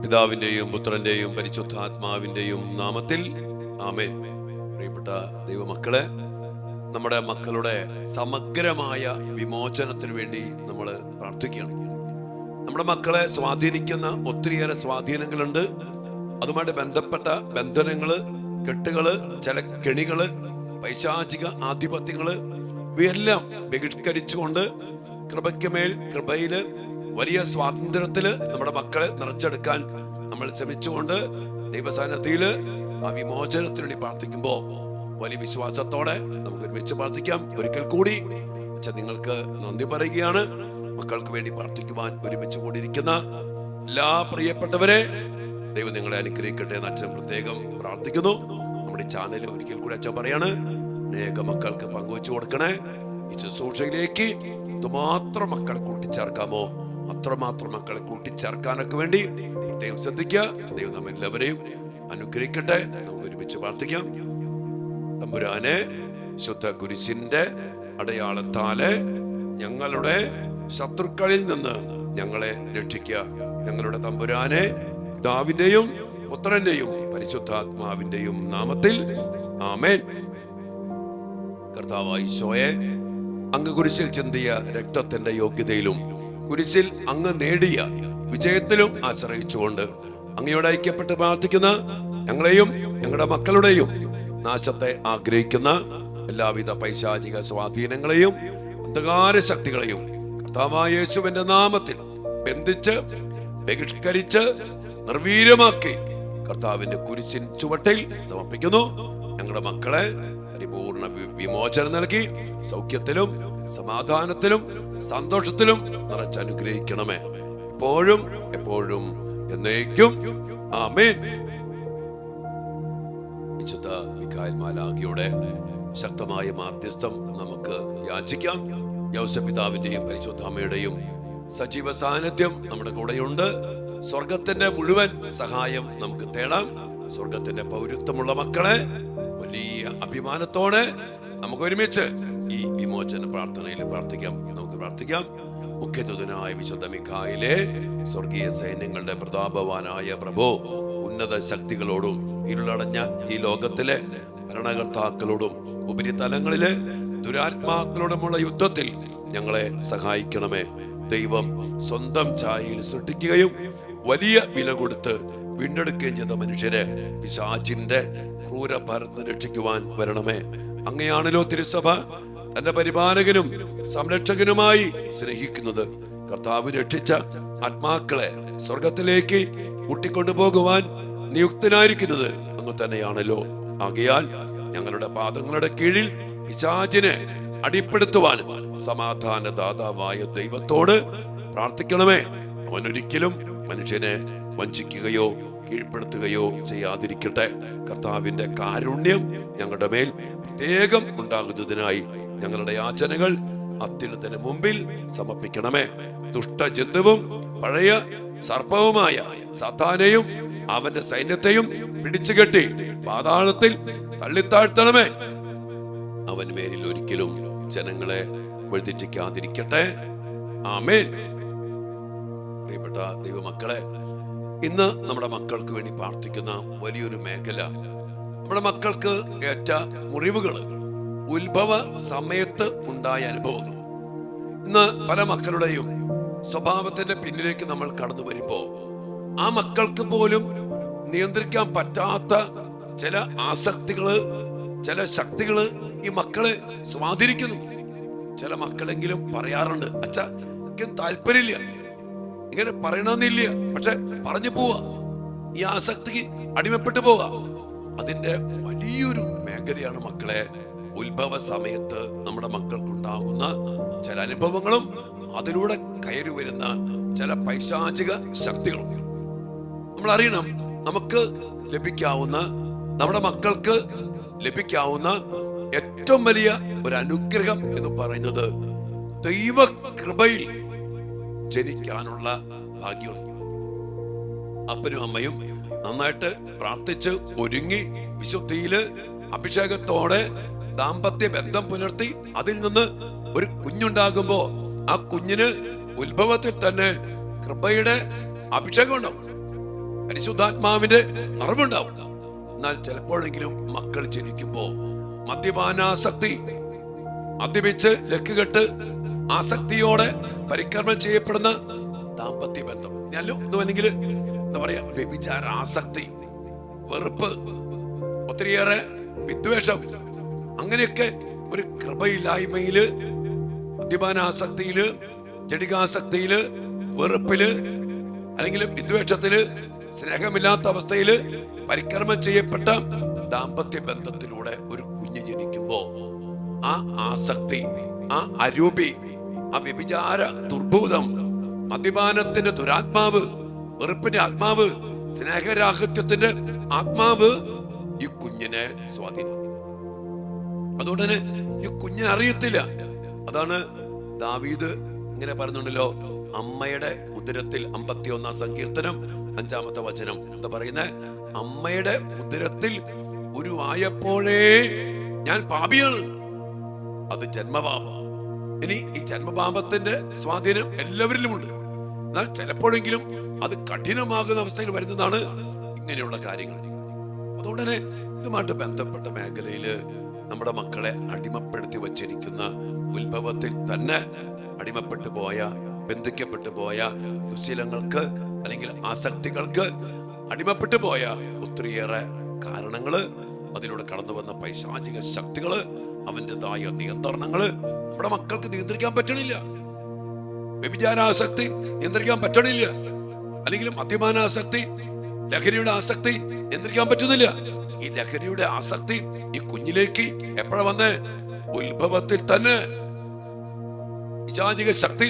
പിതാവിന്റെയും പുത്രന്റെയും പരിശുദ്ധാത്മാവിന്റെയും നാമത്തിൽ ആമേൻ. പ്രിയപ്പെട്ട ദൈവമക്കളെ, നമ്മുടെ മക്കളുടെ സമഗ്രമായ വിമോചനത്തിന് വേണ്ടി നമ്മൾ പ്രാർത്ഥിക്കണം. നമ്മുടെ മക്കളെ സ്വാധീനിക്കുന്ന ഒത്തിരിയേറെ സ്വാധീനങ്ങളുണ്ട്. അതുമായിട്ട് ബന്ധപ്പെട്ട ബന്ധനങ്ങള്, കെട്ടുകള്, ചില കെണികള്, പൈശാചിക ആധിപത്യങ്ങള്, ഇവയെല്ലാം ബഹിഷ്കരിച്ചുകൊണ്ട് കൃപയ്ക്ക് മേൽ കൃപയില് വലിയ സ്വാതന്ത്ര്യത്തില് നമ്മുടെ മക്കളെ നിറച്ചെടുക്കാൻ നമ്മൾ ശ്രമിച്ചുകൊണ്ട് ദൈവസന്നിധിയില് ആ വിമോചനത്തിന് വേണ്ടി പ്രാർത്ഥിക്കുമ്പോ വലിയ വിശ്വാസത്തോടെ നമുക്ക് ഒരുമിച്ച് പ്രാർത്ഥിക്കാം. ഒരിക്കൽ കൂടി നിങ്ങൾക്ക് നന്ദി പറയുകയാണ്. മക്കൾക്ക് വേണ്ടി പ്രാർത്ഥിക്കുവാൻ ഒരുമിച്ച് കൂടിയിരിക്കുന്ന എല്ലാ പ്രിയപ്പെട്ടവരെ ദൈവം നിങ്ങളെ അനുഗ്രഹിക്കട്ടെ എന്ന് അച്ഛൻ പ്രത്യേകം പ്രാർത്ഥിക്കുന്നു. നമ്മുടെ ചാനൽ ഒരിക്കൽ കൂടി അച്ഛൻ പറയാണ്, അനേക മക്കൾക്ക് പങ്കുവെച്ചു കൊടുക്കണേ. ഈ ശുശ്രൂഷയിലേക്ക് ഇതുമാത്രം മക്കളെ കൂട്ടിച്ചേർക്കാമോ അത്രമാത്രം മക്കളെ കൂട്ടിച്ചേർക്കാനൊക്കെ വേണ്ടി പ്രത്യേകം ശ്രദ്ധിക്കുക. ദൈവം നമ്മ എല്ലാവരെയും അനുഗ്രഹിക്കട്ടെ. നമുക്ക് ഒരുമിച്ച് പ്രാർത്ഥിക്കാം. തമ്പുരാനെ, ശുദ്ധ കുരിശിന്റെ അടയാളത്താലെ ഞങ്ങളുടെ ശത്രുക്കളിൽ നിന്ന് ഞങ്ങളെ രക്ഷിക്കുക. ഞങ്ങളുടെ തമ്പുരാനെ, പിതാവിന്റെയും പുത്രന്റെയും പരിശുദ്ധാത്മാവിന്റെയും നാമത്തിൽ ആമേൻ. കർത്താവായ ഈശോയെ, അങ്ങ് കുരിശിൽ ചിന്തിയ രക്തത്തിന്റെ യോഗ്യതയിലും കുരിശിൽ അങ്ങ് നേടിയ വിജയത്തിലും ആശ്രയിച്ചുകൊണ്ട് അങ്ങയോട് ഐക്യപ്പെട്ട് പ്രാർത്ഥിക്കുന്ന ഞങ്ങളെയും ഞങ്ങളുടെ മക്കളുടെയും നാശത്തെ ആഗ്രഹിക്കുന്ന എല്ലാവിധ പൈശാചിക സ്വാധീനങ്ങളെയും അന്ധകാര ശക്തികളെയും കർത്താവായ യേശുവിന്റെ നാമത്തിൽ ബന്ധിച്ച് ബഹിഷ്കരിച്ച് നിർവീര്യമാക്കി കർത്താവിന്റെ കുരിശിൻ ചുവട്ടിൽ സമർപ്പിക്കുന്നു. ഞങ്ങളുടെ മക്കളെ പരിപൂർണ വിമോചനം നൽകി സൗഖ്യത്തിലും സമാധാനത്തിലും സന്തോഷത്തിലും നിറച്ചനുഗ്രഹിക്കണമേ, എപ്പോഴും എപ്പോഴും എന്നേക്കും ആമേൻ. വിശുദ്ധ മിഖായേൽ മാലാഖയുടെ ശക്തമായ മാധ്യസ്ഥം നമുക്ക് യാചിക്കാം. യൗസേപ്പ് പിതാവിന്റെയും പരിശുദ്ധമ്മയുടെയും സജീവ സാന്നിധ്യം നമ്മുടെ കൂടെയുണ്ട്. സ്വർഗത്തിന്റെ മുഴുവൻ സഹായം നമുക്ക് തേടാം. സ്വർഗത്തിന്റെ പൗരത്വമുള്ള മക്കളെ വലിയ അഭിമാനത്തോടെ നമുക്ക് ഒരുമിച്ച് ഈ വിമോചന പ്രാർത്ഥനയിൽ പ്രാർത്ഥിക്കാം. നമുക്ക് പ്രാർത്ഥിക്കാം. മുഖ്യദൂതനായ വിശുദ്ധ മിഖായേലേ, സ്വർഗീയ സൈന്യങ്ങളുടെ പ്രതാപവാനായ പ്രഭോ, ഉന്നത ശക്തികളോടും ഇരുളടഞ്ഞ ഈ ലോകത്തിലെ ഭരണകർത്താക്കളോടും ഉപരിതലങ്ങളിലെ ദുരാത്മാക്കളോടുമുള്ള യുദ്ധത്തിൽ ഞങ്ങളെ സഹായിക്കണമേ. ദൈവം സ്വന്തം ഛായയിൽ സൃഷ്ടിക്കുകയും വലിയ വില കൊടുത്ത് വീണ്ടെടുക്കുകയും ചെയ്ത മനുഷ്യരെ പിശാചിന്റെ ക്രൂരഭരന്ന് രക്ഷിക്കുവാൻ വരണമേ. അങ്ങയാണല്ലോ തിരുസഭ തന്റെ പരിപാലകനും സംരക്ഷകനുമായി സ്നേഹിക്കുന്നത്. കർത്താവ് രക്ഷിച്ച ആത്മാക്കളെ സ്വർഗത്തിലേക്ക് കൂട്ടിക്കൊണ്ടുപോകുവാൻ നിയുക്തനായിരിക്കുന്നത് അങ്ങ് തന്നെയാണല്ലോ. ആകയാൽ ഞങ്ങളുടെ പാദങ്ങളുടെ കീഴിൽ പിശാചിനെ അടിപ്പെടുത്തുവാൻ സമാധാന ദാതാവായ ദൈവത്തോട് പ്രാർത്ഥിക്കണമേ. അവനൊരിക്കലും മനുഷ്യനെ വഞ്ചിക്കുകയോ കീഴ്പ്പെടുത്തുകയോ ചെയ്യാതിരിക്കട്ടെ. കർത്താവിന്റെ കാരുണ്യം ഞങ്ങളുടെ മേൽ പ്രത്യേകം ഉണ്ടാകുന്നതിനായി ഞങ്ങളുടെ യാചനകൾ അത്യുന്നതന് മുമ്പിൽ സമർപ്പിക്കണമേ. ദുഷ്ടജന്തുവും പഴയ സർപ്പവുമായ സാത്താനെയും അവന്റെ സൈന്യത്തെയും പിടിച്ചുകെട്ടി പാതാളത്തിൽ തള്ളിത്താഴ്ത്തണമേ. അവൻ മേലിൽ ഒരിക്കലും ജനങ്ങളെ വഴിതെറ്റിക്കാതിരിക്കട്ടെ. ആമേൻ. പ്രിയപ്പെട്ട ദൈവമക്കളെ, ഇന്ന് നമ്മുടെ മക്കൾക്ക് വേണ്ടി പ്രാർത്ഥിക്കുന്ന വലിയൊരു മേഖല, നമ്മുടെ മക്കൾക്ക് ഏറ്റ മുറിവുകൾ, ഉത്ഭവ സമയത്ത് ഉണ്ടായ അനുഭവങ്ങൾ. ഇന്ന് പല മക്കളുടെയും സ്വഭാവത്തിന്റെ പിന്നിലേക്ക് നമ്മൾ കടന്നു വരുമ്പോ ആ മക്കൾക്ക് പോലും നിയന്ത്രിക്കാൻ പറ്റാത്ത ചില ആസക്തികള്, ചില ശക്തികള് ഈ മക്കളെ സ്വാധീനിക്കുന്നു. ചില മക്കളെങ്കിലും പറയാറുണ്ട്, അച്ഛാ എനിക്ക് താല്പര്യമില്ല, ഇങ്ങനെ പറയണമെന്നില്ല, പക്ഷെ പറഞ്ഞു പോവാ, ഈ ആസക്തിക്ക് അടിമപ്പെട്ടു പോവാ. അതിന്റെ വലിയൊരു മേഖലയാണ് മക്കളെ ഉത്ഭവ സമയത്ത് നമ്മുടെ മക്കൾക്കുണ്ടാകുന്ന ചില അനുഭവങ്ങളും അതിലൂടെ കയറി വരുന്ന ചില പൈശാചിക ശക്തികളും. നമ്മൾ അറിയണം, നമുക്ക് ലഭിക്കാവുന്ന, നമ്മുടെ മക്കൾക്ക് ലഭിക്കാവുന്ന ഏറ്റവും വലിയ ഒരു അനുഗ്രഹം എന്ന് പറയുന്നത് ദൈവ കൃപയിൽ ജനിക്കാനുള്ള ഭാഗ്യം. അപ്പനും അമ്മയും നന്നായിട്ട് പ്രാർത്ഥിച്ച് ഒരുങ്ങി വിശുദ്ധിയില് അഭിഷേകത്തോടെ ദാമ്പത്യ ബന്ധം പുലർത്തി അതിൽ നിന്ന് ഒരു കുഞ്ഞുണ്ടാകുമ്പോ ആ കുഞ്ഞിന് ഉത്ഭവത്തിൽ തന്നെ കൃപയുടെ അഭിഷേകം ഉണ്ടാവും. പരിശുദ്ധാത്മാവിന്റെ നിറവുണ്ടാവും. എന്നാൽ ചിലപ്പോഴെങ്കിലും മക്കൾ ജനിക്കുമ്പോ മദ്യപാനാസക്തി, മദ്യപിച്ച് ലക്കുകെട്ട് ആസക്തിയോടെ പരിക്രമണം ചെയ്യപ്പെടുന്ന ദാമ്പത്യ ബന്ധം, ഒന്നുമല്ലെങ്കിൽ എന്താ പറയാ, വ്യഭിചാര ആസക്തി, വെറുപ്പ്, ഒത്തിരിയേറെ വിദ്വേഷം, അങ്ങനെയൊക്കെ ഒരു കൃപയില്ലായ്മയില്, മദ്യപാനാസക്തിയില്, ജഡികാസക്തിയില്, വെറുപ്പില്, അല്ലെങ്കിൽ വിദ്വേഷത്തില്, സ്നേഹമില്ലാത്ത അവസ്ഥയില് പരിക്രമം ചെയ്യപ്പെട്ട ദാമ്പത്യ ബന്ധത്തിലൂടെ ഒരു കുഞ്ഞ് ജനിക്കുമ്പോ ആ ആസക്തി, ആ അരൂപി, ആ വ്യഭിചാര ദുർഭൂതം, മദ്യപാനത്തിന്റെ ദുരാത്മാവ്, വെറുപ്പിന്റെ ആത്മാവ്, സ്നേഹരാഹിത്യത്തിന്റെ ആത്മാവ് ഈ കുഞ്ഞിനെ സ്വാധീനിക്കും. അതുകൊണ്ട് തന്നെ ഈ കുഞ്ഞിനെ അറിയത്തില്ല. അതാണ് ദാവീദ് ഇങ്ങനെ പറഞ്ഞുണ്ടല്ലോ, അമ്മയുടെ ഉദരത്തിൽ, 51 സങ്കീർത്തനം 5-ാമത്തെ വചനം എന്താ പറയുന്നത്? അമ്മയുടെ ഉദരത്തിൽ ഉരുവായപ്പോഴേ ഞാൻ പാപിയാണ്. അത് ജന്മപാപം. ഇനി ഈ ജന്മപാപത്തിന്റെ സ്വാധീനം എല്ലാവരിലുമുണ്ട്. എന്നാൽ ചിലപ്പോഴെങ്കിലും അത് കഠിനമാകുന്ന അവസ്ഥയിൽ വരുന്നതാണ് ഇങ്ങനെയുള്ള കാര്യങ്ങൾ. അതുകൊണ്ട് തന്നെ ഇതുമായിട്ട് ബന്ധപ്പെട്ട മേഖലയില് നമ്മുടെ മക്കളെ അടിമപ്പെടുത്തി വച്ചിരിക്കുന്ന, ഉത്ഭവത്തിൽ തന്നെ അടിമപ്പെട്ടു പോയ, ബന്ധിക്കപ്പെട്ടു പോയ ദുശീലങ്ങൾക്ക് അല്ലെങ്കിൽ ആസക്തികൾക്ക് അടിമപ്പെട്ടു പോയ ഒത്തിരിയേറെ കാരണങ്ങള്, അതിലൂടെ കടന്നു വന്ന പൈശാചിക ശക്തികള്, അവൻ്റെതായ നിയന്ത്രണങ്ങള് നമ്മുടെ മക്കൾക്ക് നിയന്ത്രിക്കാൻ പറ്റണില്ല. വ്യഭിചാരാസക്തി നിയന്ത്രിക്കാൻ പറ്റണില്ല, അല്ലെങ്കിൽ മദ്യപാനാസക്തി, ലഹരിയുടെ ആസക്തി നിയന്ത്രിക്കാൻ പറ്റുന്നില്ല. ഈ ലഹരിയുടെ ആസക്തി ഈ കുഞ്ഞിലേക്ക് എപ്പോഴാ വന്നേ? ഉത്ഭവത്തിൽ തന്നെ പൈശാചിക ശക്തി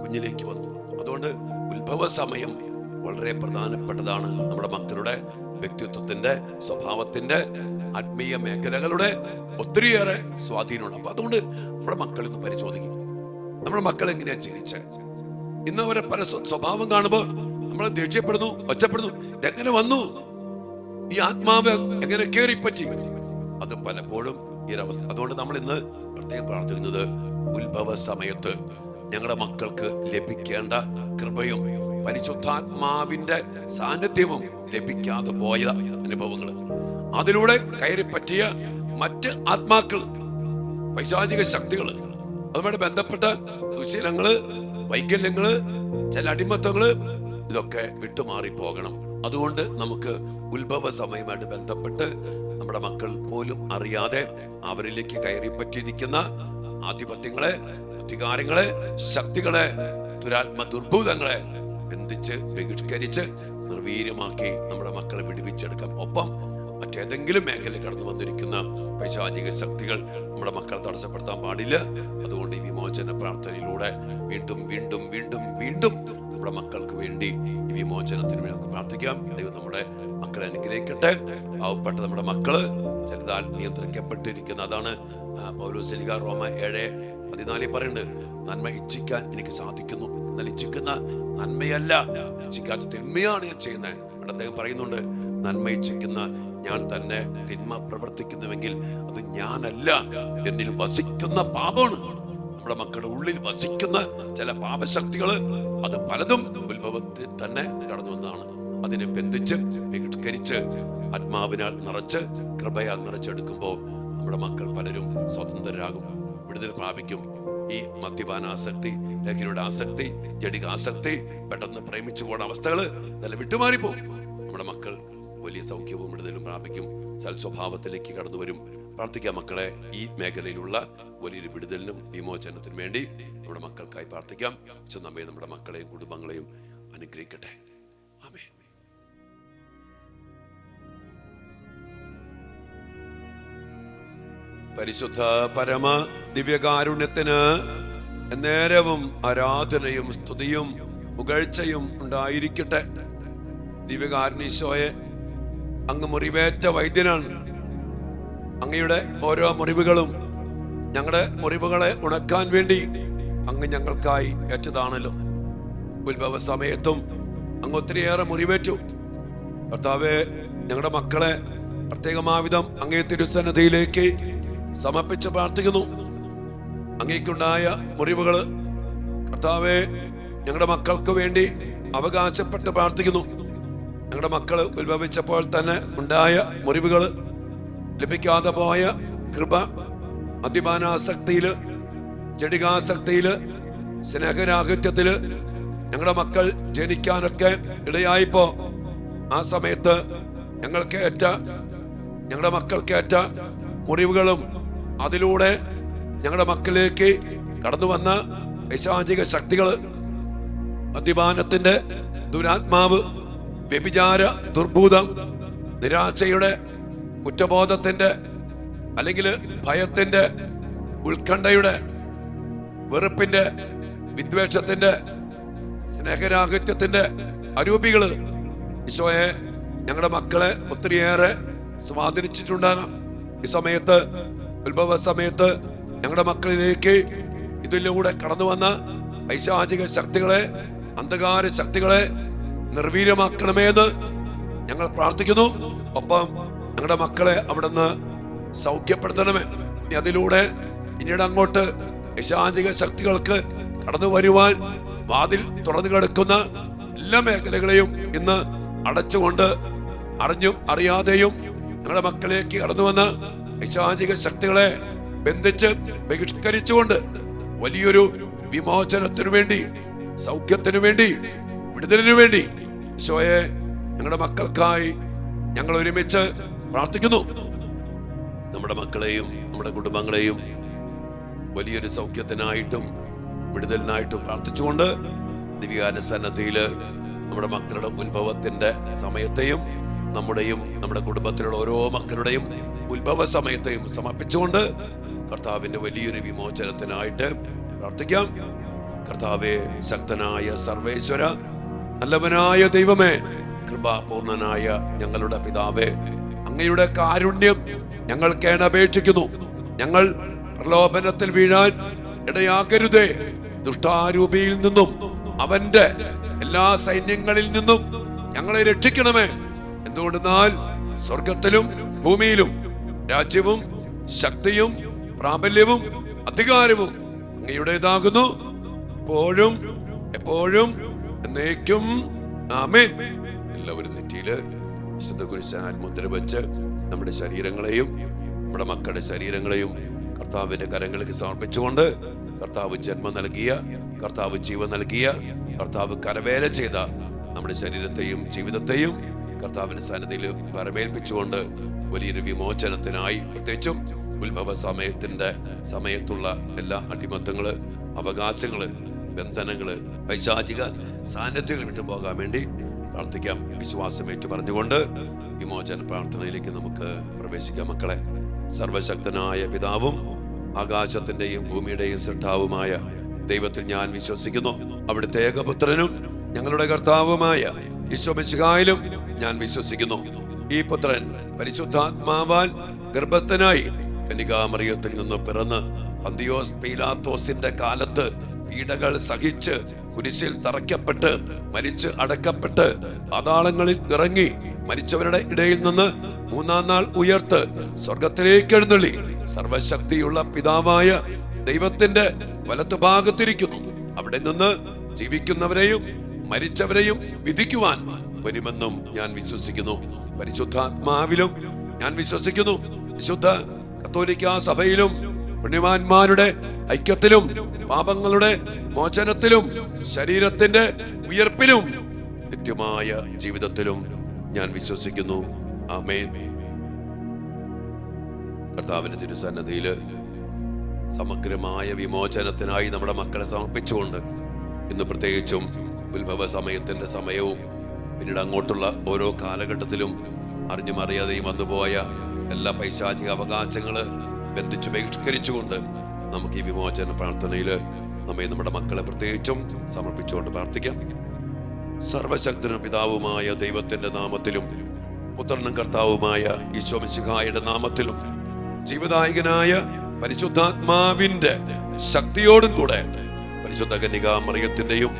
കുഞ്ഞിലേക്ക് വന്നു. അതുകൊണ്ട് ഉത്ഭവ സമയം വളരെ പ്രധാനപ്പെട്ടതാണ്. നമ്മുടെ മക്കളുടെ വ്യക്തിത്വത്തിന്റെ, സ്വഭാവത്തിന്റെ, ആത്മീയ മേഖലകളുടെ ഒത്തിരിയേറെ സ്വാധീനമുണ്ട്. അപ്പൊ അതുകൊണ്ട് നമ്മുടെ മക്കൾ ഇന്ന് പരിശോധിക്കും, നമ്മുടെ മക്കൾ എങ്ങനെയാ ജനിച്ച. ഇന്ന് അവരെ പല സ്വഭാവം കാണുമ്പോൾ നമ്മൾ ദേഷ്യപ്പെടുന്നു, ഒച്ചപ്പെടുന്നു. ഇതെങ്ങനെ വന്നു? ഈ ആത്മാവ് എങ്ങനെ കയറിപ്പറ്റി? അത് പലപ്പോഴും ഈ ഒരവസ്ഥ. അതുകൊണ്ട് നമ്മൾ ഇന്ന് പ്രത്യേകം പ്രാർത്ഥിക്കുന്നത്, ഉത്ഭവ സമയത്ത് ഞങ്ങളുടെ മക്കൾക്ക് ലഭിക്കേണ്ട കൃപയും പരിശുദ്ധാത്മാവിന്റെ സാന്നിധ്യവും ലഭിക്കാതെ പോയ അനുഭവങ്ങൾ, അതിലൂടെ കയറിപ്പറ്റിയ മറ്റ് ആത്മാക്കൾ, പൈശാചിക ശക്തികള്, അതുമായി ബന്ധപ്പെട്ട ദുശീലങ്ങള്, വൈകല്യങ്ങള്, ചില അടിമത്തങ്ങള്, ഇതൊക്കെ വിട്ടുമാറി പോകണം. അതുകൊണ്ട് നമുക്ക് ഉത്ഭവ സമയമായിട്ട് ബന്ധപ്പെട്ട് നമ്മുടെ മക്കൾ പോലും അറിയാതെ അവരിലേക്ക് കയറിപ്പറ്റിയിരിക്കുന്ന ആധിപത്യങ്ങളെ, അധികാരങ്ങളെ, ശക്തികളെ, ദുരാത്മ ദുർഭൂതങ്ങളെ ബന്ധിച്ച് ബഹിഷ്കരിച്ച് നിർവീര്യമാക്കി നമ്മുടെ മക്കളെ വിടുവിച്ചെടുക്കാം. ഒപ്പം മറ്റേതെങ്കിലും മേഖല കടന്നു വന്നിരിക്കുന്ന പൈശാചിക ശക്തികൾ നമ്മുടെ മക്കളെ തടസ്സപ്പെടുത്താൻ പാടില്ല. അതുകൊണ്ട് ഈ വിമോചന പ്രാർത്ഥനയിലൂടെ വീണ്ടും വീണ്ടും വീണ്ടും വീണ്ടും നമ്മുടെ മക്കൾക്ക് വേണ്ടി ഈ വിമോചനത്തിന് വേണ്ടി നമുക്ക് പ്രാർത്ഥിക്കാം. ദൈവം നമ്മുടെ മക്കളെ അനുഗ്രഹിക്കട്ടെ. പാവപ്പെട്ട നമ്മുടെ മക്കള് ചിലതാൽ നിയന്ത്രിക്കപ്പെട്ടിരിക്കുന്ന, അതാണ് പൗലോസ് റോമ 7:14 പറയുന്നുണ്ട്, നന്മ ഇച്ഛിക്കാൻ എനിക്ക് സാധിക്കുന്നു, എന്നാൽ ഇച്ഛിക്കുന്ന നന്മയല്ല, ഇച്ഛിക്കാത്ത തിന്മയാണ് ഞാൻ ചെയ്യുന്നത്. അദ്ദേഹം പറയുന്നുണ്ട്, നന്മ ഇച്ഛിക്കുന്ന ഞാൻ തന്നെ തിന്മ പ്രവർത്തിക്കുന്നുവെങ്കിൽ അത് ഞാനല്ല, എന്നിൽ വസിക്കുന്ന പാപമാണ്. നമ്മുടെ മക്കളുടെ ഉള്ളിൽ വസിക്കുന്ന ചില പാപശക്തികള്, അത് പലതും ഉത്ഭവത്തിൽ തന്നെ കടന്നു വന്നതാണ്. അതിനെ ബന്ധിച്ച് ബഹിഷ്കരിച്ച് ആത്മാവിനാൽ നിറച്ച് കൃപയാൽ നിറച്ചെടുക്കുമ്പോൾ നമ്മുടെ മക്കൾ പലരും സ്വതന്ത്രരാകും, വിടുതൽ പ്രാപിക്കും. ഈ മദ്യപാനാസക്തി, ലഹരിയുടെ ആസക്തി, ജഡിക ആസക്തി, പെട്ടെന്ന് പ്രേമിച്ചു പോകുന്ന അവസ്ഥകള് നല്ല വിട്ടുമാറിപ്പോകും. നമ്മുടെ മക്കൾ വലിയ സൗഖ്യവും വിടുതലും പ്രാപിക്കും, സൽസ്വഭാവത്തിലേക്ക് കടന്നു വരും. പ്രാർത്ഥിക്കാം മക്കളെ. ഈ മേഖലയിലുള്ള വലിയൊരു വിടുതലിനും വിമോചനത്തിനും വേണ്ടി നമ്മുടെ മക്കൾക്കായി പ്രാർത്ഥിക്കാം. നമ്മെ നമ്മുടെ മക്കളെയും കുടുംബങ്ങളെയും അനുഗ്രഹിക്കട്ടെ. ആമേൻ. പരിശുദ്ധ പരമ ദിവ്യകാരുണ്യത്തിന് നേരവും ആരാധനയും സ്തുതിയും പുകഴ്ചയും ഉണ്ടായിരിക്കട്ടെ. ദിവ്യകാരുണ്യീശോയെ, അങ്ങ് മുറിവേറ്റ വൈദ്യനാണ്. അങ്ങയുടെ ഓരോ മുറിവുകളും ഞങ്ങളുടെ മുറിവുകളെ ഉണക്കാൻ വേണ്ടി അങ്ങ് ഞങ്ങൾക്കായി ഏറ്റതാണല്ലോ. ഉത്ഭവ സമയത്തും അങ്ങ് ഒത്തിരിയേറെ മുറിവേറ്റു. കർത്താവേ, ഞങ്ങളുടെ മക്കളെ പ്രത്യേകമാവിധം അങ്ങേ തിരുസന്നിധിയിലേക്ക് സമർപ്പിച്ച് പ്രാർത്ഥിക്കുന്നു. അങ്ങേക്കുണ്ടായ മുറിവുകള് കർത്താവേ ഞങ്ങളുടെ മക്കൾക്ക് വേണ്ടി അവകാശപ്പെട്ട് പ്രാർത്ഥിക്കുന്നു. ഞങ്ങളുടെ മക്കള് ഉത്ഭവിച്ചപ്പോൾ തന്നെ ഉണ്ടായ മുറിവുകൾ, ലഭിക്കാതെ പോയ കൃപ, മദ്യപാനാസക്തിയില്, ജഡികാസക്തിയില്, സ്നേഹരാഹിത്യത്തില് ഞങ്ങളുടെ മക്കൾ ജനിക്കാനൊക്കെ ഇടയായിപ്പോ ആ സമയത്ത് ഞങ്ങളുടെ മക്കൾക്കേറ്റ മുറിവുകളും അതിലൂടെ ഞങ്ങളുടെ മക്കളിലേക്ക് കടന്നു വന്ന പൈശാചിക ശക്തികള്, മദ്യപാനത്തിന്റെ ദുരാത്മാവ്, വ്യഭിചാര ദുർഭൂതം, നിരാശയുടെ, കുറ്റബോധത്തിന്റെ അല്ലെങ്കിൽ ഭയത്തിന്റെ, ഉത്കണ്ഠയുടെ, വെറുപ്പിന്റെ, വിദ്വേഷത്തിന്റെ, സ്നേഹരാഹിത്യത്തിന്റെ അരൂപികള് ഈശോയെ ഞങ്ങളുടെ മക്കളെ ഒത്തിരിയേറെ സ്വാധീനിച്ചിട്ടുണ്ടാകാം. ഈ സമയത്ത്, ഉത്ഭവ സമയത്ത് ഞങ്ങളുടെ മക്കളിലേക്ക് ഇതിലൂടെ കടന്നു വന്ന പൈശാചിക ശക്തികളെ, അന്ധകാര ശക്തികളെ നിർവീര്യമാക്കണമേന്ന് ഞങ്ങൾ പ്രാർത്ഥിക്കുന്നു. ഒപ്പം ഞങ്ങളുടെ മക്കളെ അവിടുന്ന് സൗഖ്യപ്പെടുത്തണമേ. ഇനി അതിലൂടെ പിന്നീട് അങ്ങോട്ട് പൈശാചിക ശക്തികൾക്ക് കടന്നു വരുവാൻ വാതിൽ തുറന്നു കിടക്കുന്ന എല്ലാ മേഖലകളെയും ഇന്ന് അടച്ചുകൊണ്ട് അറിഞ്ഞും അറിയാതെയും ഞങ്ങളുടെ മക്കളിലേക്ക് കടന്നു വന്ന പൈശാചിക ശക്തികളെ ബന്ധിച്ച് ബഹിഷ്കരിച്ചുകൊണ്ട് വലിയൊരു വിമോചനത്തിനു വേണ്ടി, സൗഖ്യത്തിനു വേണ്ടി, വിടുതലിനു വേണ്ടി ഈശോയെ ഞങ്ങളുടെ മക്കൾക്കായി ഞങ്ങൾ ഒരുമിച്ച് പ്രാർത്ഥിക്കുന്നു. നമ്മുടെ മക്കളെയും നമ്മുടെ കുടുംബങ്ങളെയും വലിയൊരു സൗഖ്യത്തിനായിട്ടും വിടുതലിനായിട്ടും പ്രാർത്ഥിച്ചുകൊണ്ട് ദിവ്യാനുസന്നദ്ധിയില് നമ്മുടെ മക്കളുടെ ഉത്ഭവത്തിന്റെ സമയത്തെയും നമ്മുടെയും നമ്മുടെ കുടുംബത്തിലുള്ള ഓരോ മക്കളുടെയും ഉത്ഭവ സമയത്തെയും സമർപ്പിച്ചുകൊണ്ട് കർത്താവിന്റെ വലിയൊരു വിമോചനത്തിനായിട്ട് പ്രാർത്ഥിക്കാം. കർത്താവേ, ശക്തനായ സർവേശ്വര, നല്ലവനായ ദൈവമേ, കൃപാപൂർണനായ ഞങ്ങളുടെ പിതാവേ, അങ്ങയുടെ കാരുണ്യം ഞങ്ങൾ കേണപേക്ഷിക്കുന്നു. ഞങ്ങൾ പ്രലോഭനത്തിൽ വീഴാൻ ഇടയാക്കരുതേ. ദുഷ്ടാരൂപിയിൽ നിന്നും അവന്റെ എല്ലാ സൈന്യങ്ങളിൽ നിന്നും ഞങ്ങളെ രക്ഷിക്കണമേ. എന്തുകൊണ്ടെന്നാൽ സ്വർഗത്തിലും ഭൂമിയിലും രാജ്യവും ശക്തിയും പ്രാബല്യവും അധികാരവും അങ്ങയുടേതാകുന്നു, എപ്പോഴും എപ്പോഴും എന്നേക്കും. ആമേൻ. എല്ലാവരും നെറ്റിയില് വിശുദ്ധ കുരിശാൽ മുദ്ര വെച്ച് നമ്മുടെ ശരീരങ്ങളെയും നമ്മുടെ മക്കളുടെ ശരീരങ്ങളെയും കർത്താവിന്റെ കരങ്ങൾക്ക് സമർപ്പിച്ചുകൊണ്ട് കർത്താവ് ജന്മം നൽകിയ, കർത്താവ് ജീവൻ നൽകിയ, കർത്താവ് കരവേല ചെയ്ത നമ്മുടെ ശരീരത്തെയും ജീവിതത്തെയും കർത്താവിന്റെ സന്നിധിയിൽ പരമേൽപ്പിച്ചുകൊണ്ട് വലിയൊരു വിമോചനത്തിനായി, പ്രത്യേകിച്ചും ഉത്ഭവ സമയത്തുള്ള എല്ലാ അടിമത്തങ്ങള്, അവകാശങ്ങള്, ബന്ധനങ്ങള്, പൈശാചിക സാന്നിധ്യങ്ങൾ വിട്ടുപോകാൻ വേണ്ടി പ്രാർത്ഥിക്കാം. വിശ്വാസമേറ്റ് പറഞ്ഞുകൊണ്ട് വിമോചന പ്രാർത്ഥനയിലേക്ക് നമുക്ക് പ്രവേശിക്കാം. മക്കളെ, സർവശക്തനായ പിതാവും ആകാശത്തിന്റെയും ഭൂമിയുടെയും സൃഷ്ടാവുമായ ദൈവത്തിൽ ഞാൻ വിശ്വസിക്കുന്നു. അവിടുത്തെ ഏകപുത്രനും ഞങ്ങളുടെ കർത്താവുമായ ഈശോ മിശിഹായിലും ഞാൻ വിശ്വസിക്കുന്നു. ഈ പുത്രൻ പരിശുദ്ധാത്മാവാൽ ഗർഭസ്ഥനായി കന്യകാമറിയത്തിൽ നിന്ന് പിറന്ന് പന്തിയോസ് പീലാത്തോസിന്റെ കാലത്ത് പീഡകൾ സഹിച്ച് കുരിശിൽ തറയ്ക്കപ്പെട്ട് മരിച്ച് അടക്കപ്പെട്ട് പാതാളങ്ങളിൽ ഇറങ്ങി മരിച്ചവരുടെ ഇടയിൽ നിന്ന് മൂന്നാം നാൾ ഉയർത്ത് സ്വർഗത്തിലേക്ക് എഴുന്നള്ളി സർവശക്തിയുള്ള പിതാവായ ദൈവത്തിന്റെ വലത്തുഭാഗത്തിരിക്കുന്നു. അവിടെ നിന്ന് ജീവിക്കുന്നവരെയും മരിച്ചവരെയും വിധിക്കുവാൻ വരുമെന്നും ഞാൻ വിശ്വസിക്കുന്നു. പരിശുദ്ധാത്മാവിലും ഞാൻ വിശ്വസിക്കുന്നു. വിശുദ്ധ കത്തോലിക്കാ സഭയിലും പുണ്യവാന്മാരുടെ ഐക്യത്തിലും പാപങ്ങളുടെ മോചനത്തിലും ശരീരത്തിന്റെ ഉയർപ്പിലും നിത്യമായ ജീവിതത്തിലും ഞാൻ വിശ്വസിക്കുന്നു. ആമേൻ. കർത്താവിന്റെ തിരുസന്നിധിയില് സമഗ്രമായ വിമോചനത്തിനായി നമ്മുടെ മക്കളെ സമർപ്പിച്ചുകൊണ്ട് ഇന്ന് പ്രത്യേകിച്ചും ഉത്ഭവ സമയത്തിന്റെ സമയവും പിന്നീട് അങ്ങോട്ടുള്ള ഓരോ കാലഘട്ടത്തിലും അറിഞ്ഞും അറിയാതെയും വന്നുപോയ എല്ലാ പൈശാചിക അവകാശങ്ങള് ബന്ധിച്ചു ബഹിഷ്കരിച്ചുകൊണ്ട് നമുക്ക് ഈ വിമോചന പ്രാർത്ഥനയില് നമ്മെ നമ്മുടെ മക്കളെ പ്രത്യേകിച്ചും സമർപ്പിച്ചുകൊണ്ട് പ്രാർത്ഥിക്കാം. സർവശക്തനും പിതാവുമായ ദൈവത്തിന്റെ നാമത്തിലും പുത്രനും കർത്താവുമായ ഈശോ മിശിഹായുടെ നാമത്തിലും ജീവദായകനായ പരിശുദ്ധാത്മാവിന്റെ ശക്തിയോടും കൂടെ പരിശുദ്ധ കന്യകാമറിയത്തിന്റെയും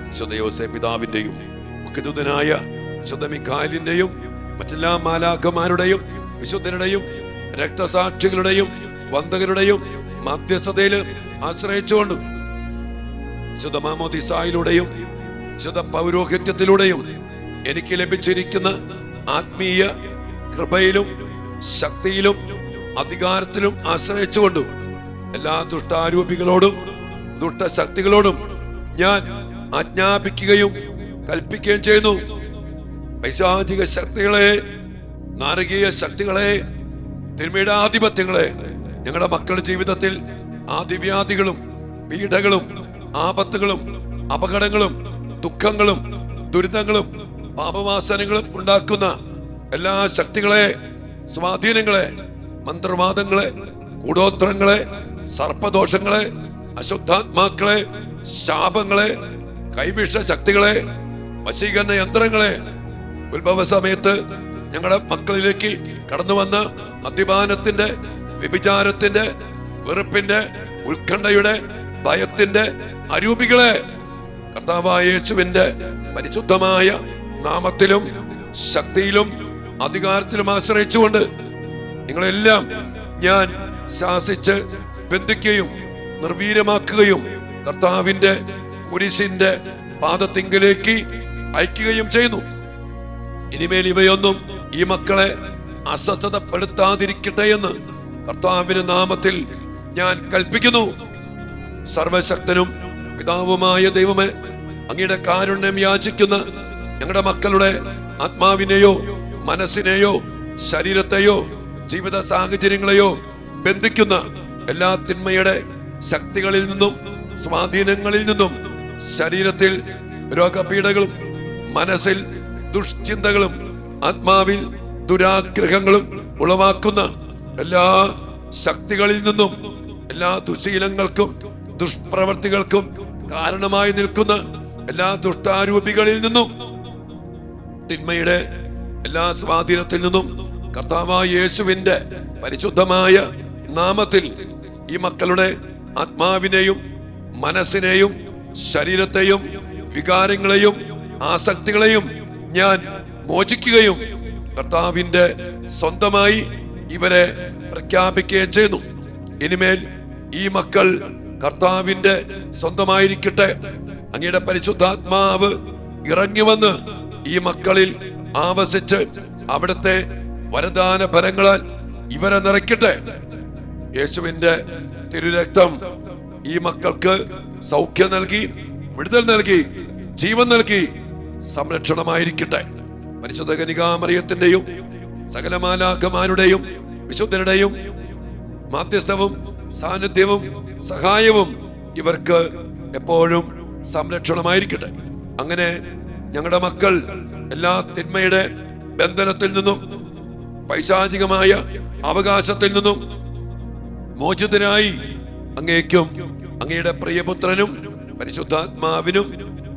വിശുദ്ധ യോസേപ്പ് പിതാവിന്റെയും മുഖ്യദൂതനായ വിശുദ്ധ മിഖായേലിന്റെയും മറ്റെല്ലാ മാലാഖമാരുടെയും വിശുദ്ധരുടെയും രക്തസാക്ഷികളുടെയും വന്ദകരുടെയും മധ്യസ്ഥതയിൽ ആശ്രയിച്ചുകൊണ്ട് വിശുദ്ധ മാമോദീസായിലൂടെയും വിശുദ്ധ പൗരോഹിത്യത്തിലൂടെയും എനിക്ക് ലഭിച്ചിരിക്കുന്ന ആത്മീയ കൃപയിലും ശക്തിയിലും അധികാരത്തിലും ആശ്രയിച്ചുകൊണ്ടും എല്ലാ ദുഷ്ടാരൂപികളോടും ദുഷ്ടശക്തികളോടും ഞാൻ ആജ്ഞാപിക്കുകയും കൽപ്പിക്കുകയും ചെയ്യുന്നു. പൈശാചിക ശക്തികളെ, നാരകീയ ശക്തികളെ, തിന്മയുടെ ആധിപത്യങ്ങളെ, ഞങ്ങളുടെ മക്കളുടെ ജീവിതത്തിൽ ആദിവ്യാധികളും പീഡകളും ആപത്തുകളും അപകടങ്ങളും ദുഃഖങ്ങളും ദുരിതങ്ങളും പാപവാസനകളും ഉണ്ടാക്കുന്ന എല്ലാ ശക്തികളെ, സ്വാധീനങ്ങളെ, മന്ത്രവാദങ്ങളെ, കൂടോത്രങ്ങളെ, സർപ്പദോഷങ്ങളെ, അശുദ്ധാത്മാക്കളെ, ശാപങ്ങളെ, കൈവിഷ ശക്തികളെ, വശീകരണ യന്ത്രങ്ങളെ, ഉത്ഭവ സമയത്ത് ഞങ്ങളുടെ മക്കളിലേക്ക് കടന്നു വന്ന മദ്യപാനത്തിന്റെ, വ്യഭിചാരത്തിന്റെ, വെറുപ്പിന്റെ, ഉത്കണ്ഠയുടെ, ഭയത്തിന്റെ അരൂപികളെ കർത്താവായ യേശുവിന്റെ പരിശുദ്ധമായ നാമത്തിലും ശക്തിയിലും അധികാരത്തിലും ആശ്രയിച്ചുകൊണ്ട് നിങ്ങളെല്ലാം ഞാൻ ശാസിച്ച് ബന്ധിക്കുകയും നിർവീര്യമാക്കുകയും കർത്താവിന്റെ കുരിശിന്റെ പാദത്തിങ്കിലേക്ക് അയക്കുകയും ചെയ്യുന്നു. ഇനിമേൽ ഇവയൊന്നും ഈ മക്കളെ അസ്വസ്ഥതപ്പെടുത്താതിരിക്കട്ടെ എന്ന് കർത്താവിന്റെ നാമത്തിൽ ഞാൻ കൽപ്പിക്കുന്നു. സർവശക്തനും പിതാവുമായ ദൈവമേ, അങ്ങയുടെ കാരുണ്യം യാചിക്കുന്ന ഞങ്ങളുടെ മക്കളുടെ ആത്മാവിനെയോ മനസ്സിനെയോ ശരീരത്തെയോ ജീവിത സാഹചര്യങ്ങളെയോ ബന്ധിക്കുന്ന എല്ലാ തിന്മയുടെ ശക്തികളിൽ നിന്നും സ്വാധീനങ്ങളിൽ നിന്നും, ശരീരത്തിൽ രോഗപീഠകളും മനസ്സിൽ ദുഷ്ചിന്തകളും ആത്മാവിൽ ദുരാഗ്രഹങ്ങളും ഉളവാക്കുന്ന എല്ലാ ശക്തികളിൽ നിന്നും, എല്ലാ ദുശീലങ്ങൾക്കും ദുഷ്പ്രവർത്തികൾക്കും കാരണമായി നിൽക്കുന്ന എല്ലാ ദുഷ്ടാരൂപികളിൽ നിന്നും, തിന്മയുടെ എല്ലാ സ്വാധീനത്തിൽ നിന്നും കർത്താവായ യേശുവിന്റെ പരിശുദ്ധമായ നാമത്തിൽ ഈ മക്കളുടെ ആത്മാവിനെയും മനസ്സിനെയും ശരീരത്തെയും വികാരങ്ങളെയും ആസക്തികളെയും ഞാൻ മോചിക്കുകയും കർത്താവിന്റെ സ്വന്തമായി ഇവരെ പ്രഖ്യാപിക്കുകയും ചെയ്യുന്നു. ഇനിമേൽ ഈ മക്കൾ കർത്താവിന്റെ സ്വന്തമായിരിക്കട്ടെ. അങ്ങയുടെ പരിശുദ്ധാത്മാവ് ഇറങ്ങി വന്ന് ഈ മക്കളിൽ ആവസിച്ച് അവിടുത്തെ വരദാന ഫലങ്ങളാൽ ഇവരെ നിറയ്ക്കട്ടെ. യേശുവിന്റെ തിരുരക്തം ഈ മക്കൾക്ക് സൗഖ്യം നൽകി, വിടുതൽ നൽകി, ജീവൻ നൽകി സംരക്ഷണമായിരിക്കട്ടെ. പരിശുദ്ധ കന്യകാമറിയത്തിന്റെയും സകല മാലാഖമാരുടെയും വിശുദ്ധരുടെയും മാധ്യസ്ഥവും സാന്നിധ്യവും സഹായവും ഇവർക്ക് എപ്പോഴും സംരക്ഷണമായിരിക്കട്ടെ. അങ്ങനെ ഞങ്ങളുടെ മക്കൾ എല്ലാ തിന്മയുടെ ബന്ധനത്തിൽ നിന്നും പൈശാചികമായ അവകാശത്തിൽ നിന്നും മോചിതരായി അങ്ങേക്കും അങ്ങയുടെ പ്രിയപുത്രനും പരിശുദ്ധാത്മാവിനും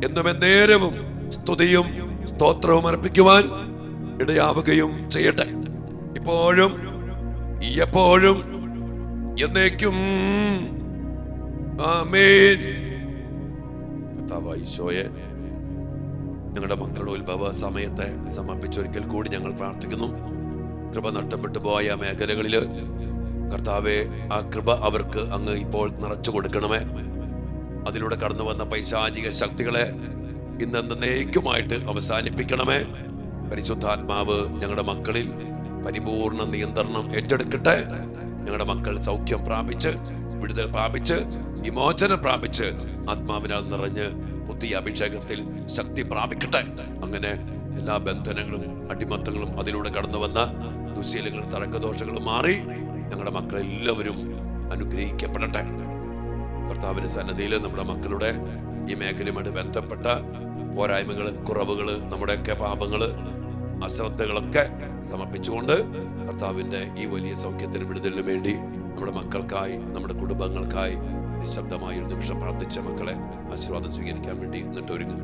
എന്നും എന്നേരവും സ്തുതിയും സ്തോത്രവും അർപ്പിക്കുവാൻ ഇടയാവുകയും ചെയ്യട്ടെ. ഇപ്പോഴും എപ്പോഴും എന്നേക്കും ആമേൻ. കർത്താവായ ഈശോയെ, ഞങ്ങളുടെ മക്കളുടെ ഉത്ഭവ സമയത്തെ സമർപ്പിച്ചൊരിക്കൽ കൂടി ഞങ്ങൾ പ്രാർത്ഥിക്കുന്നു. കൃപ നഷ്ടപ്പെട്ടു പോയ മേഖലകളിൽ കർത്താവെ, ആ കൃപ അവർക്ക് അങ്ങ് ഇപ്പോൾ നിറച്ചു കൊടുക്കണമേ. അതിലൂടെ കടന്നു വന്ന പൈശാചിക ശക്തികളെ ഇന്നേക്കുമായിട്ട് അവസാനിപ്പിക്കണമേ. പരിശുദ്ധാത്മാവ് ഞങ്ങളുടെ മക്കളിൽ പരിപൂർണ നിയന്ത്രണം ഏറ്റെടുക്കട്ടെ. ഞങ്ങളുടെ മക്കൾ സൗഖ്യം പ്രാപിച്ച്, വിടുതൽ പ്രാപിച്ച്, വിമോചനം പ്രാപിച്ച്, ആത്മാവിനാൽ നിറഞ്ഞ് പുതിയ അഭിഷേകത്തിൽ ശക്തി പ്രാപിക്കട്ടെ. അങ്ങനെ എല്ലാ ബന്ധനങ്ങളും അടിമത്തങ്ങളും അതിലൂടെ കടന്നു വന്ന ദുശീലങ്ങളും തർക്കദോഷങ്ങളും മാറി ഞങ്ങളുടെ മക്കളെല്ലാവരും അനുഗ്രഹിക്കപ്പെടട്ടെ. കർത്താവിന്റെ സന്നിധിയിൽ നമ്മുടെ മക്കളുടെ ഈ മേഖലയുമായിട്ട് ബന്ധപ്പെട്ട പോരായ്മകള്, കുറവുകള്, നമ്മുടെയൊക്കെ പാപങ്ങള്, അശ്രദ്ധകളൊക്കെ സമർപ്പിച്ചുകൊണ്ട് കർത്താവിന്റെ ഈ വലിയ സൗഖ്യത്തിന് വിടുതലിന് വേണ്ടി നമ്മുടെ മക്കൾക്കായി, നമ്മുടെ കുടുംബങ്ങൾക്കായി നിശബ്ദമായി ഒരു നിമിഷം പ്രാർത്ഥിച്ച മക്കളെ ആശീർവാദം സ്വീകരിക്കാൻ വേണ്ടി എന്നിട്ടൊരുങ്ങും.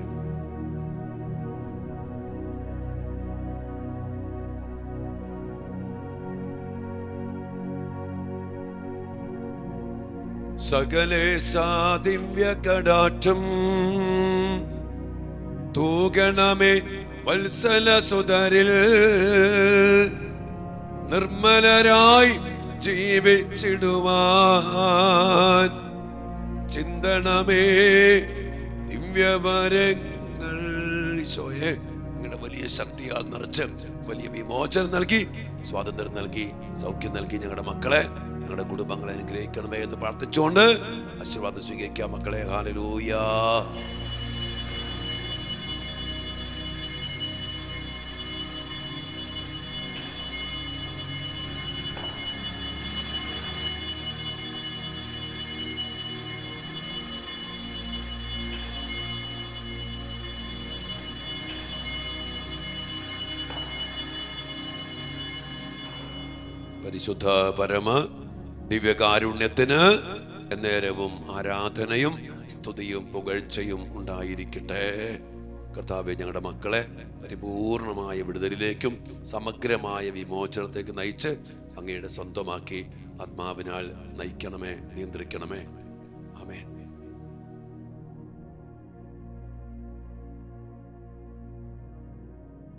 സകലേശാ ദിവ്യ കടാക്ഷം തൂകണമേ വത്സല സുതരിൽ, നിർമ്മലരായി ജീവിച്ചിടുവാൻ ചിന്തണമേ ദിവ്യവരങ്ങൾ. ഈശോയെ, നിങ്ങളുടെ വലിയ വലിയ ശക്തിയാൽ നിറച്ച് വലിയ വിമോചനം നൽകി, സ്വാതന്ത്ര്യം നൽകി, സൗഖ്യം നൽകി ഞങ്ങളുടെ മക്കളെ, ഞങ്ങളുടെ കുടുംബങ്ങളെ അനുഗ്രഹിക്കണമേ എന്ന് പ്രാർത്ഥിച്ചുകൊണ്ട് ആശീർവാദം സ്വീകരിക്കാം മക്കളെ. ഹല്ലേലൂയ. പരിശുദ്ധ പരമ ദിവ്യകാരുണ്യത്തിന് എന്നേരവും ആരാധനയും സ്തുതിയും പുകഴ്ചയും ഉണ്ടായിരിക്കട്ടെ. കർത്താവേ, ഞങ്ങളുടെ മക്കളെ പരിപൂർണമായ വിടുതലിലേക്കും സമഗ്രമായ വിമോചനത്തേക്ക് നയിച്ച് അങ്ങയുടെ സ്വന്തമാക്കി ആത്മാവിനാൽ നയിക്കണമേ, നിയന്ത്രിക്കണമേ. ആമേൻ.